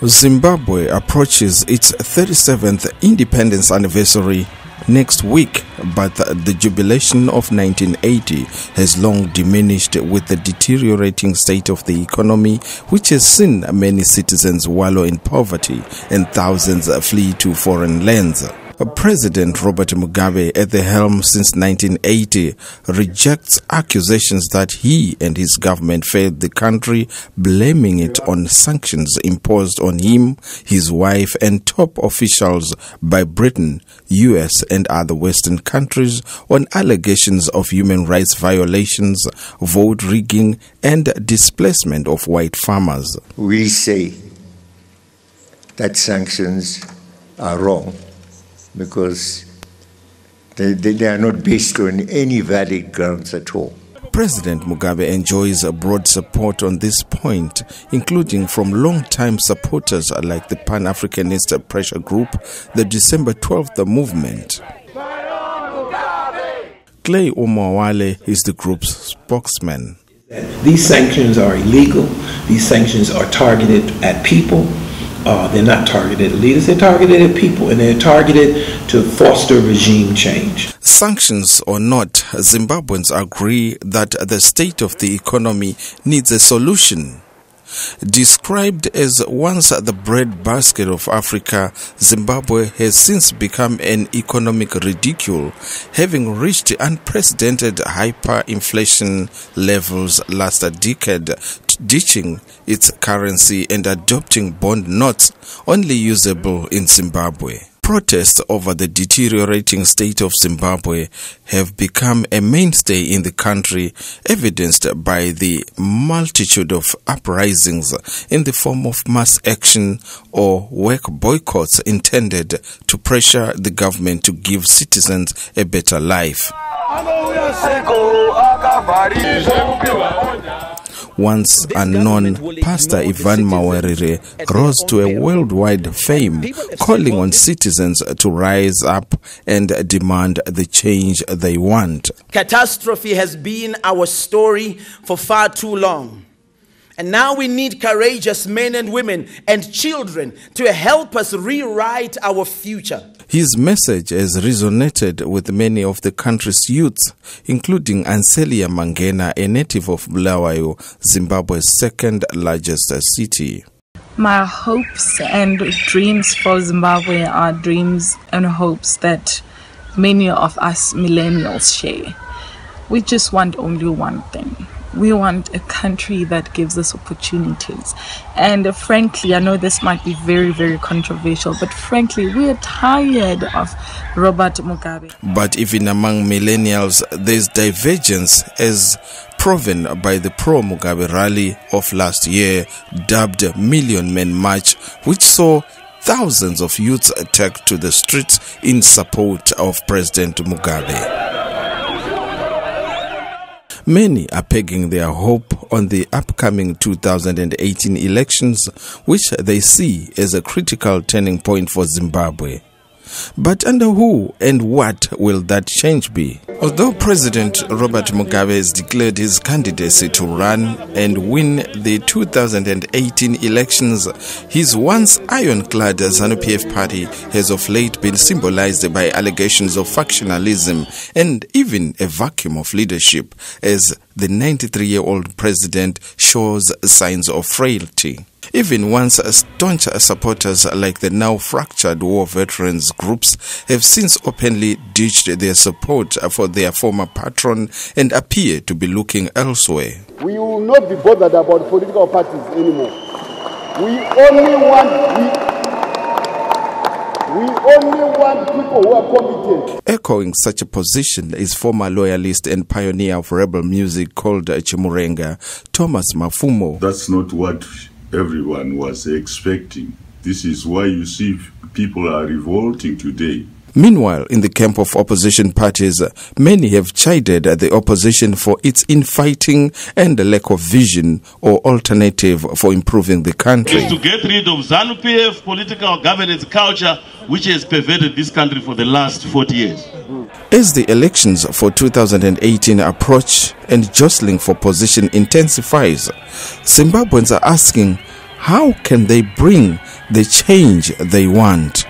Zimbabwe approaches its 37th independence anniversary next week, but the jubilation of 1980 has long diminished with the deteriorating state of the economy, which has seen many citizens wallow in poverty and thousands flee to foreign lands. President Robert Mugabe, at the helm since 1980, rejects accusations that he and his government failed the country, blaming it on sanctions imposed on him, his wife, and top officials by Britain, US, and other Western countries on allegations of human rights violations, vote rigging, and displacement of white farmers. We say that sanctions are wrong, because they are not based on any valid grounds at all. President Mugabe enjoys a broad support on this point, including from long-time supporters like the Pan-Africanist Pressure Group, the December 12th movement. Clay Omawale is the group's spokesman. These sanctions are illegal. These sanctions are targeted at people. They're not targeted at leaders, they're targeted at people, and they're targeted to foster regime change. Sanctions or not, Zimbabweans agree that the state of the economy needs a solution. Described as once the breadbasket of Africa, Zimbabwe has since become an economic ridicule, having reached unprecedented hyperinflation levels last decade, ditching its currency and adopting bond notes only usable in Zimbabwe. Protests over the deteriorating state of Zimbabwe have become a mainstay in the country, evidenced by the multitude of uprisings in the form of mass action or work boycotts intended to pressure the government to give citizens a better life. Once unknown, Pastor Ivan Mawerere rose to a worldwide fame, calling on citizens to rise up and demand the change they want. Catastrophe has been our story for far too long. And now we need courageous men and women and children to help us rewrite our future. His message has resonated with many of the country's youths, including Anselia Mangena, a native of Bulawayo, Zimbabwe's second largest city. My hopes and dreams for Zimbabwe are dreams and hopes that many of us millennials share. We just want only one thing. We want a country that gives us opportunities. And frankly, I know this might be very, very controversial, but frankly, we are tired of Robert Mugabe. But even among millennials, there's divergence as proven by the pro-Mugabe rally of last year, dubbed Million Men March, which saw thousands of youths take to the streets in support of President Mugabe. Many are pegging their hope on the upcoming 2018 elections, which they see as a critical turning point for Zimbabwe. But under who and what will that change be? Although President Robert Mugabe has declared his candidacy to run and win the 2018 elections, his once ironclad ZANU-PF party has of late been symbolized by allegations of factionalism and even a vacuum of leadership, as the 93-year-old president shows signs of frailty. Even once staunch supporters like the now fractured war veterans groups have since openly ditched their support for their former patron and appear to be looking elsewhere. We will not be bothered about political parties anymore. We only want people who are competent. Echoing such a position is former loyalist and pioneer of rebel music called Chimurenga, Thomas Mafumo. That's not what everyone was expecting. This is why you see people are revolting today. Meanwhile, in the camp of opposition parties, many have chided the opposition for its infighting and the lack of vision or alternative for improving the country. Is to get rid of ZANU-PF political governance culture which has pervaded this country for the last 40 years. As the elections for 2018 approach and jostling for position intensifies, Zimbabweans are asking, how can they bring the change they want?